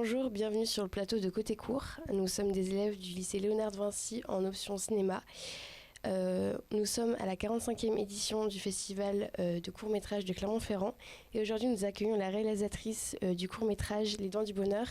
Bonjour, bienvenue sur le plateau de Côté Court. Nous sommes des élèves du lycée Léonard de Vinci en option cinéma. Nous sommes à la 45e édition du festival de court-métrage de Clermont-Ferrand et aujourd'hui nous accueillons la réalisatrice du court-métrage Les Dents du Bonheur,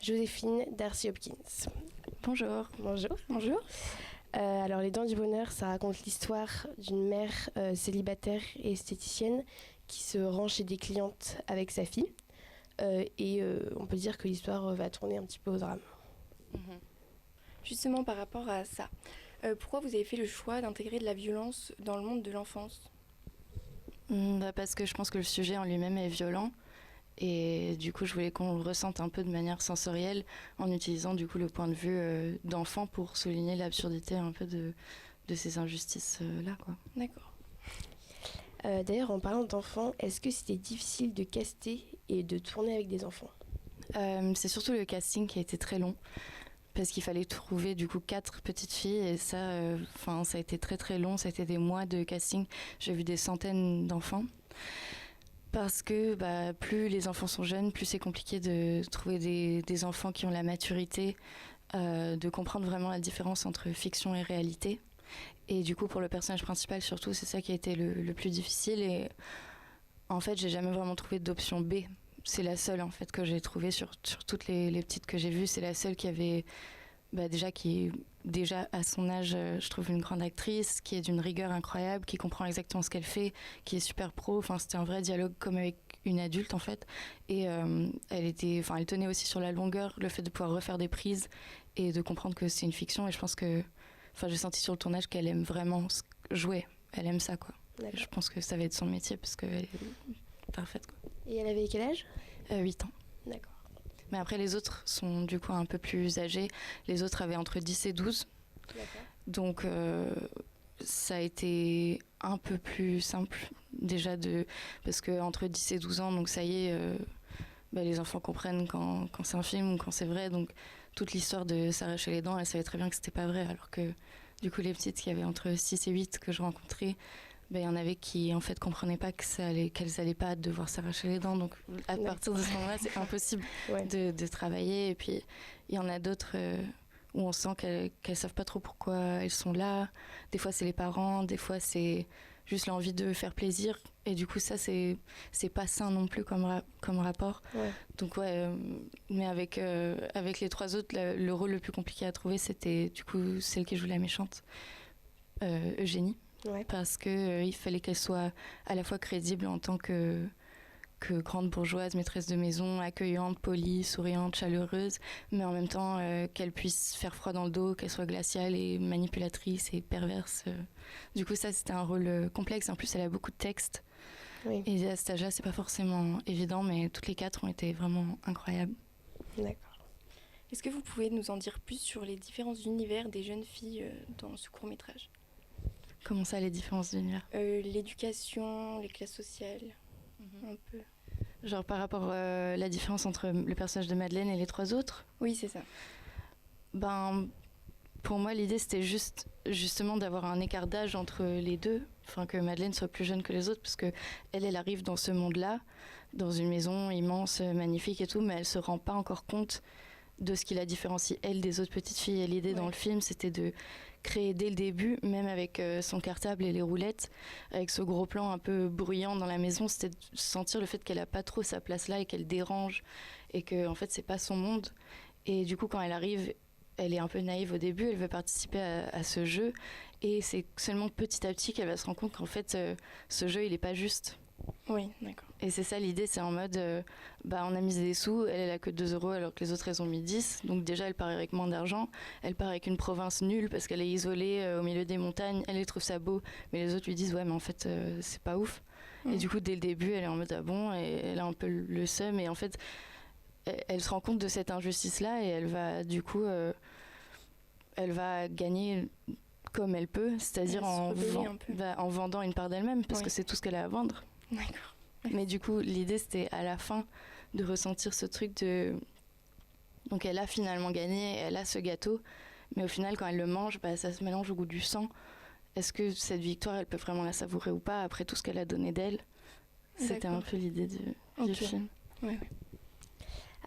Joséphine Darcy Hopkins. Bonjour. Bonjour. Bonjour. Alors Les Dents du Bonheur, ça raconte l'histoire d'une mère célibataire et esthéticienne qui se rend chez des clientes avec sa fille. On peut dire que l'histoire va tourner un petit peu au drame. Justement par rapport à ça, pourquoi vous avez fait le choix d'intégrer de la violence dans le monde de l'enfance ? Parce que je pense que le sujet en lui-même est violent et du coup je voulais qu'on le ressente un peu de manière sensorielle en utilisant du coup le point de vue d'enfant pour souligner l'absurdité un peu de ces injustices-là, quoi. D'accord. D'ailleurs, en parlant d'enfants, est-ce que c'était difficile de caster et de tourner avec des enfants ? C'est surtout le casting qui a été très long parce qu'il fallait trouver du coup 4 petites filles et ça a été très très long, ça a été des mois de casting. J'ai vu des centaines d'enfants parce que plus les enfants sont jeunes, plus c'est compliqué de trouver des enfants qui ont la maturité de comprendre vraiment la différence entre fiction et réalité. Et du coup, pour le personnage principal, surtout, c'est ça qui a été le plus difficile. Et en fait, j'ai jamais vraiment trouvé d'option B. C'est la seule, en fait, que j'ai trouvée sur toutes les petites que j'ai vues. C'est la seule qui avait, qui est déjà à son âge, je trouve, une grande actrice, qui est d'une rigueur incroyable, qui comprend exactement ce qu'elle fait, qui est super pro. Enfin, c'était un vrai dialogue comme avec une adulte, en fait. Et elle tenait aussi sur la longueur, le fait de pouvoir refaire des prises et de comprendre que c'est une fiction. Et je pense que j'ai senti sur le tournage qu'elle aime vraiment jouer. Elle aime ça, quoi. Je pense que ça va être son métier parce qu'elle est parfaite, quoi. Et elle avait quel âge ? 8 ans. D'accord. Mais après, les autres sont du coup un peu plus âgés. Les autres avaient entre 10 et 12. D'accord. Donc, ça a été un peu plus simple déjà parce qu'entre 10 et 12 ans, donc ça y est, les enfants comprennent quand c'est un film ou quand c'est vrai. Donc, toute l'histoire de s'arracher les dents, elle savait très bien que c'était pas vrai. Alors que, du coup, les petites qui avaient entre 6 et 8 que je rencontrais, il y en avait qui, en fait, comprenaient pas qu'elles allaient pas devoir s'arracher les dents. Donc, à partir de ce moment-là, c'est impossible de travailler. Et puis, il y en a d'autres où on sent qu'elles savent pas trop pourquoi elles sont là. Des fois, c'est les parents. Des fois, c'est juste l'envie de faire plaisir. Et du coup, ça, c'est pas sain non plus comme rapport. Ouais. Donc, mais avec les 3 autres, le rôle le plus compliqué à trouver, c'était du coup celle qui joue la méchante, Eugénie. Ouais. Parce qu'il fallait qu'elle soit à la fois crédible en tant que grande bourgeoise, maîtresse de maison, accueillante, polie, souriante, chaleureuse, mais en même temps qu'elle puisse faire froid dans le dos, qu'elle soit glaciale et manipulatrice et perverse. Du coup, ça, c'était un rôle complexe. En plus, elle a beaucoup de textes. Oui. Et à cet âge-là, c'est pas forcément évident, mais toutes les 4 ont été vraiment incroyables. D'accord. Est-ce que vous pouvez nous en dire plus sur les différents univers des jeunes filles dans ce court-métrage ? Comment ça, les différences d'univers ? L'éducation, les classes sociales, un peu. Genre par rapport à la différence entre le personnage de Madeleine et les 3 autres ? Oui, c'est ça. Pour moi, l'idée, c'était justement d'avoir un écart d'âge entre les deux. Enfin, que Madeleine soit plus jeune que les autres, parce que elle arrive dans ce monde-là, dans une maison immense, magnifique et tout, mais elle se rend pas encore compte de ce qui la différencie, elle, des autres petites filles. Et l'idée dans le film, c'était de créer dès le début, même avec son cartable et les roulettes, avec ce gros plan un peu bruyant dans la maison, c'était de sentir le fait qu'elle a pas trop sa place là et qu'elle dérange et que en fait c'est pas son monde. Et du coup, quand elle arrive, elle est un peu naïve au début, elle veut participer à ce jeu et c'est seulement petit à petit qu'elle va se rendre compte qu'en fait ce jeu il est pas juste. Oui, d'accord. Et c'est ça l'idée, c'est en mode on a misé des sous, elle a que 2 € alors que les autres elles ont mis 10, donc déjà elle part avec moins d'argent, elle part avec une province nulle parce qu'elle est isolée au milieu des montagnes, elle trouve ça beau, mais les autres lui disent ouais mais en fait c'est pas ouf. Et du coup dès le début elle est en mode ah bon, et elle a un peu le seum et en fait elle se rend compte de cette injustice là et elle va du coup elle va gagner comme elle peut, c'est-à-dire en vendant une part d'elle-même parce que c'est tout ce qu'elle a à vendre. D'accord. Mais du coup, l'idée, c'était à la fin de ressentir ce truc de... Donc elle a finalement gagné, elle a ce gâteau, mais au final, quand elle le mange, ça se mélange au goût du sang. Est-ce que cette victoire, elle peut vraiment la savourer ou pas après tout ce qu'elle a donné d'elle ? C'était un peu l'idée du film. Ouais.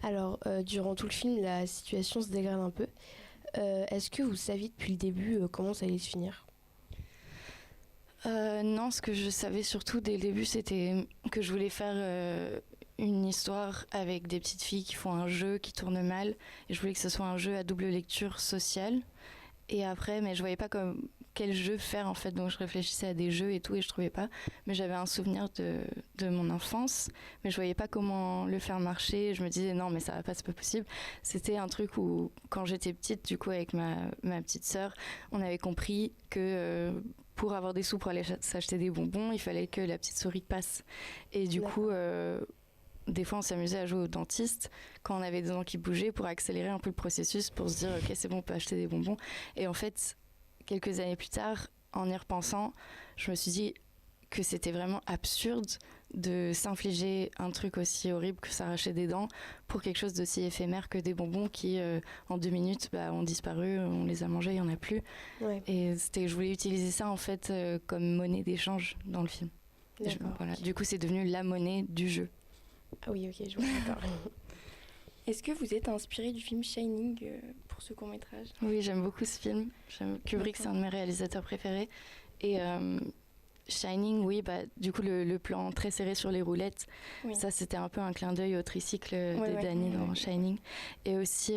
Alors, durant tout le film, la situation se dégrade un peu. Est-ce que vous saviez depuis le début comment ça allait se finir? Non, ce que je savais surtout dès le début, c'était que je voulais faire une histoire avec des petites filles qui font un jeu qui tourne mal. Et je voulais que ce soit un jeu à double lecture sociale. Et après, mais je voyais pas comme quel jeu faire en fait, donc je réfléchissais à des jeux et tout et je trouvais pas. Mais j'avais un souvenir de mon enfance, mais je voyais pas comment le faire marcher. Je me disais non, mais ça va pas, c'est pas possible. C'était un truc où quand j'étais petite, du coup avec ma petite sœur, on avait compris que pour avoir des sous pour aller s'acheter des bonbons, il fallait que la petite souris passe. Et du coup, des fois, on s'amusait à jouer au dentiste quand on avait des dents qui bougeaient pour accélérer un peu le processus, pour se dire ok, c'est bon, on peut acheter des bonbons. Et en fait, quelques années plus tard, en y repensant, je me suis dit que c'était vraiment absurde de s'infliger un truc aussi horrible que s'arracher des dents pour quelque chose d'aussi éphémère que des bonbons qui, en 2 minutes, ont disparu, on les a mangés, il n'y en a plus. Ouais. Et je voulais utiliser ça en fait comme monnaie d'échange dans le film. Voilà. Du coup, c'est devenu la monnaie du jeu. Ah oui, ok, je vois, d'accord. Est-ce que vous êtes inspiré du film Shining pour ce court-métrage? Oui, j'aime beaucoup ce film. Kubrick, c'est un de mes réalisateurs préférés. Et Shining, oui, du coup, le plan très serré sur les roulettes, ça, c'était un peu un clin d'œil au tricycle de Danny dans Shining. Et aussi,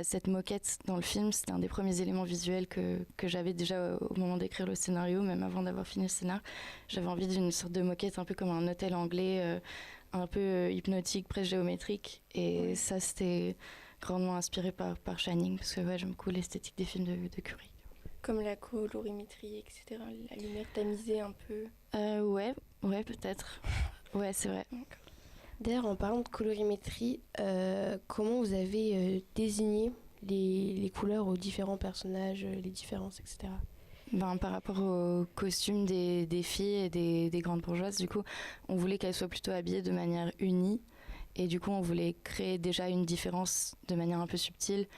cette moquette dans le film, c'était un des premiers éléments visuels que j'avais déjà au moment d'écrire le scénario, même avant d'avoir fini le scénar. J'avais envie d'une sorte de moquette, un peu comme un hôtel anglais, un peu hypnotique, presque géométrique. Et ça, c'était grandement inspiré par Shining, parce que j'aime beaucoup l'esthétique des films de Kubrick. Comme la colorimétrie, etc. La lumière tamisée un peu. Ouais, peut-être. Ouais, c'est vrai. D'ailleurs, en parlant de colorimétrie, comment vous avez désigné les couleurs aux différents personnages, les différences, etc. Par rapport aux costumes des filles et des grandes bourgeoises, du coup, on voulait qu'elles soient plutôt habillées de manière unie. Et du coup, on voulait créer déjà une différence de manière un peu subtile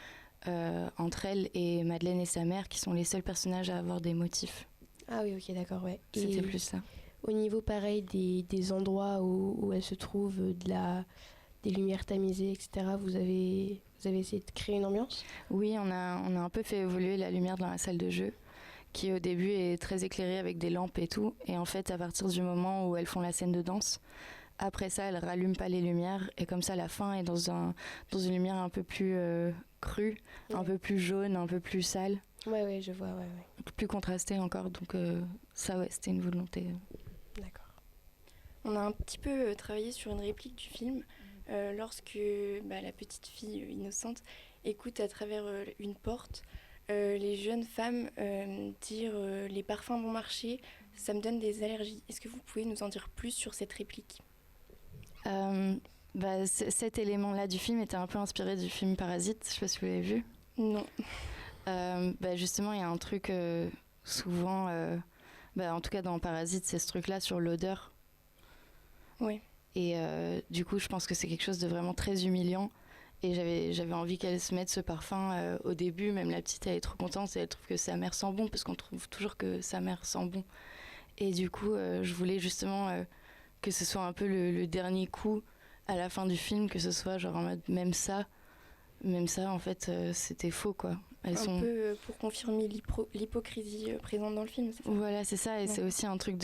entre elle et Madeleine et sa mère, qui sont les seuls personnages à avoir des motifs. Ah oui, ok, d'accord, ouais. C'était plus ça. Au niveau, pareil, des endroits où elle se trouve, des lumières tamisées, etc., vous avez essayé de créer une ambiance? Oui, on a un peu fait évoluer la lumière dans la salle de jeu, qui au début est très éclairée avec des lampes et tout. Et en fait, à partir du moment où elles font la scène de danse, après ça, elles rallument pas les lumières. Et comme ça, la fin est dans une lumière un peu plus crue, un peu plus jaune, un peu plus sale. Ouais, je vois, ouais. Plus contrastée encore. Donc ça, c'était une volonté. D'accord. On a un petit peu travaillé sur une réplique du film lorsque la petite fille innocente écoute à travers une porte les jeunes femmes dire les parfums vont marcher, ça me donne des allergies. Est-ce que vous pouvez nous en dire plus sur cette réplique? Cet élément-là du film était un peu inspiré du film Parasite, je sais pas si vous l'avez vu. Non. Justement, il y a un truc souvent, en tout cas dans Parasite, c'est ce truc-là sur l'odeur. Oui. Et du coup, je pense que c'est quelque chose de vraiment très humiliant. Et j'avais envie qu'elle se mette ce parfum au début. Même la petite, elle est trop contente et elle trouve que sa mère sent bon, parce qu'on trouve toujours que sa mère sent bon. Et du coup, je voulais justement que ce soit un peu le dernier coup à la fin du film, que ce soit genre en mode même ça, en fait, c'était faux, quoi. Peu pour confirmer l'hypocrisie présente dans le film, c'est ça? Voilà, c'est ça. Et c'est aussi un truc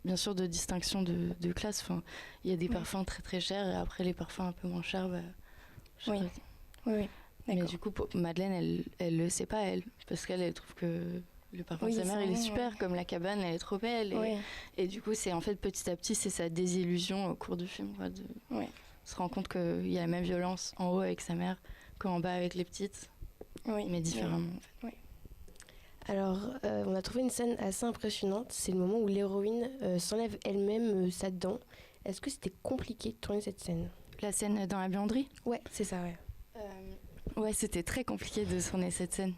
bien sûr, de distinction de classe. Enfin, il y a des parfums très très chers et après les parfums un peu moins chers, Oui. Mais du coup, Madeleine, elle le sait pas, elle, parce qu'elle trouve que le parfum de sa mère, il est super, comme la cabane, elle est trop belle. Et du coup, c'est en fait petit à petit, c'est sa désillusion au cours du film, quoi, se rend compte qu'il y a la même violence en haut avec sa mère qu'en bas avec les petites, mais différemment. En fait. Alors, on a trouvé une scène assez impressionnante. C'est le moment où l'héroïne s'enlève elle-même sa dent. Est-ce que c'était compliqué de tourner cette scène? La scène dans la buanderie? Ouais, c'est ça, ouais. Ouais, c'était très compliqué de tourner cette scène.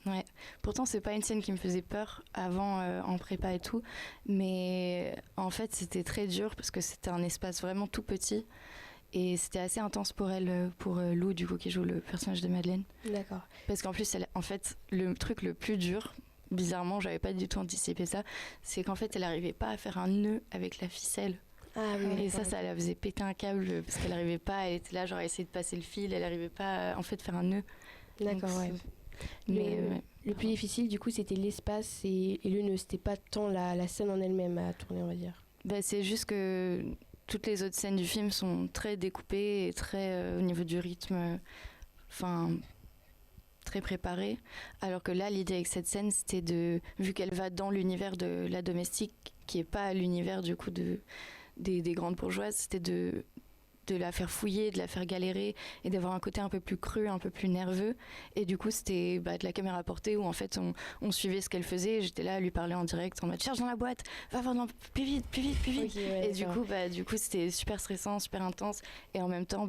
Ouais. Pourtant, c'est pas une scène qui me faisait peur avant en prépa et tout, mais en fait, c'était très dur parce que c'était un espace vraiment tout petit et c'était assez intense pour elle, pour Lou, du coup, qui joue le personnage de Madeleine. D'accord. Parce qu'en plus, en fait, le truc le plus dur, bizarrement, j'avais pas du tout anticipé ça, c'est qu'en fait, elle arrivait pas à faire un nœud avec la ficelle Ah oui, Et ça la faisait péter un câble parce qu'elle n'arrivait pas, elle était là genre à essayer de passer le fil, elle n'arrivait pas en fait faire un nœud. D'accord, Donc, ouais. Mais Le plus difficile, du coup, c'était l'espace et le nœud. C'était pas tant la scène en elle-même à tourner, on va dire. bah, c'est juste que toutes les autres scènes du film sont très découpées et très au niveau du rythme, enfin très préparées. Alors que là, l'idée avec cette scène, c'était vu qu'elle va dans l'univers de la domestique, qui est pas l'univers du coup des grandes bourgeoises, c'était de la faire fouiller, de la faire galérer et d'avoir un côté un peu plus cru, un peu plus nerveux. Et du coup, c'était de la caméra portée où en fait on suivait ce qu'elle faisait. J'étais là à lui parler en direct en mode cherche dans la boîte, va voir plus vite. Okay, ouais, et du coup, c'était super stressant, super intense. Et en même temps,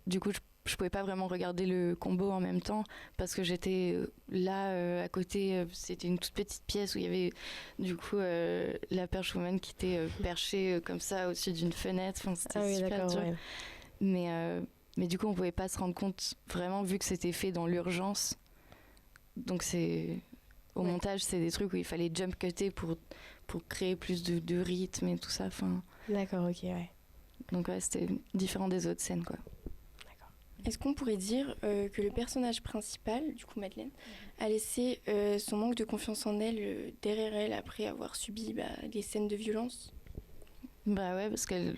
du coup, je pouvais pas vraiment regarder le combo en même temps parce que j'étais là à côté. C'était une toute petite pièce où il y avait du coup la perchwoman qui était perchée comme ça au-dessus d'une fenêtre. Enfin, c'était super dur. Ouais. Mais du coup, on pouvait pas se rendre compte vraiment vu que c'était fait dans l'urgence. Donc au montage, c'est des trucs où il fallait jump cutter pour créer plus de rythme et tout ça. Enfin, d'accord, ok, ouais. donc ouais, c'était différent des autres scènes, quoi. Est-ce qu'on pourrait dire que le personnage principal, du coup Madeleine, a laissé son manque de confiance en elle derrière elle après avoir subi des scènes de violence ? Bah ouais, parce qu'elle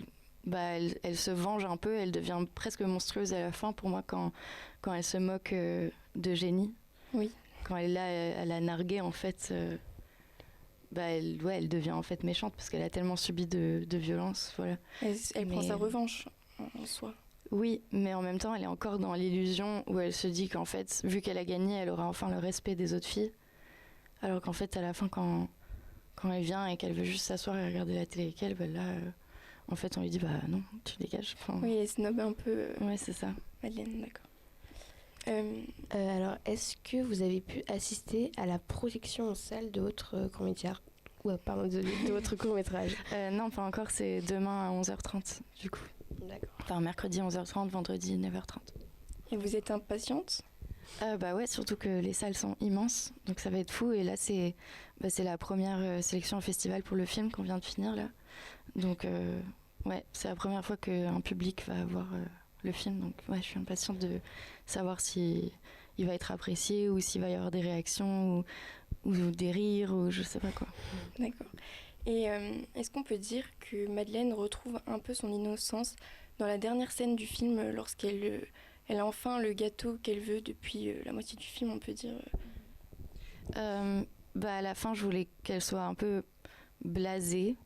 elle se venge un peu, elle devient presque monstrueuse à la fin pour moi quand elle se moque de Jenny. Oui. Quand elle est là, elle a nargué en fait. Elle devient en fait méchante parce qu'elle a tellement subi de violence. Voilà. Elle prend sa revanche en soi. Oui, mais en même temps, elle est encore dans l'illusion où elle se dit qu'en fait, vu qu'elle a gagné, elle aura enfin le respect des autres filles. Alors qu'en fait, à la fin, quand elle vient et qu'elle veut juste s'asseoir et regarder la télé avec elle, là, en fait, on lui dit non, tu dégages. Enfin, oui, elle snob un peu. Ouais, c'est ça. Madeleine, d'accord. Alors, est-ce que vous avez pu assister à la projection en salle de votre court-métrage de votre court-métrage? Non, pas encore, c'est demain à 11h30, du coup. D'accord. Enfin, mercredi 11h30, vendredi 9h30. Et vous êtes impatiente ? Ouais, surtout que les salles sont immenses, donc ça va être fou. Et là, c'est la première sélection au festival pour le film qu'on vient de finir, là. Donc, ouais, c'est la première fois qu'un public va voir le film. Donc, ouais, je suis impatiente de savoir si il va être apprécié ou s'il va y avoir des réactions ou des rires ou je sais pas quoi. D'accord. Et est-ce qu'on peut dire que Madeleine retrouve un peu son innocence dans la dernière scène du film lorsqu'elle a enfin le gâteau qu'elle veut depuis la moitié du film, on peut dire À la fin, je voulais qu'elle soit un peu blasée.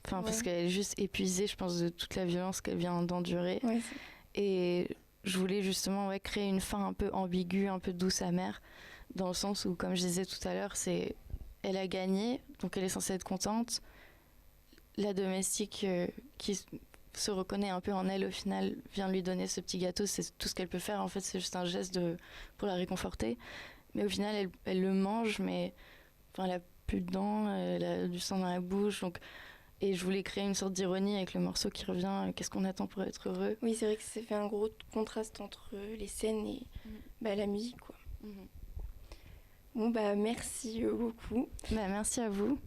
Enfin, parce qu'elle est juste épuisée, je pense, de toute la violence qu'elle vient d'endurer. Ouais, et je voulais justement créer une fin un peu ambiguë, un peu douce amère, dans le sens où, comme je disais tout à l'heure, elle a gagné, donc elle est censée être contente. La domestique qui se reconnaît un peu en elle, au final, vient lui donner ce petit gâteau. C'est tout ce qu'elle peut faire. En fait, c'est juste un geste pour la réconforter. Mais au final, elle le mange, mais elle a plus de dents, elle a du sang dans la bouche. Et je voulais créer une sorte d'ironie avec le morceau qui revient. Qu'est-ce qu'on attend pour être heureux ? Oui, c'est vrai que ça fait un gros contraste entre les scènes et la musique, quoi. Bon, merci beaucoup. Merci à vous.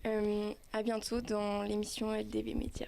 À bientôt dans l'émission LDB Média.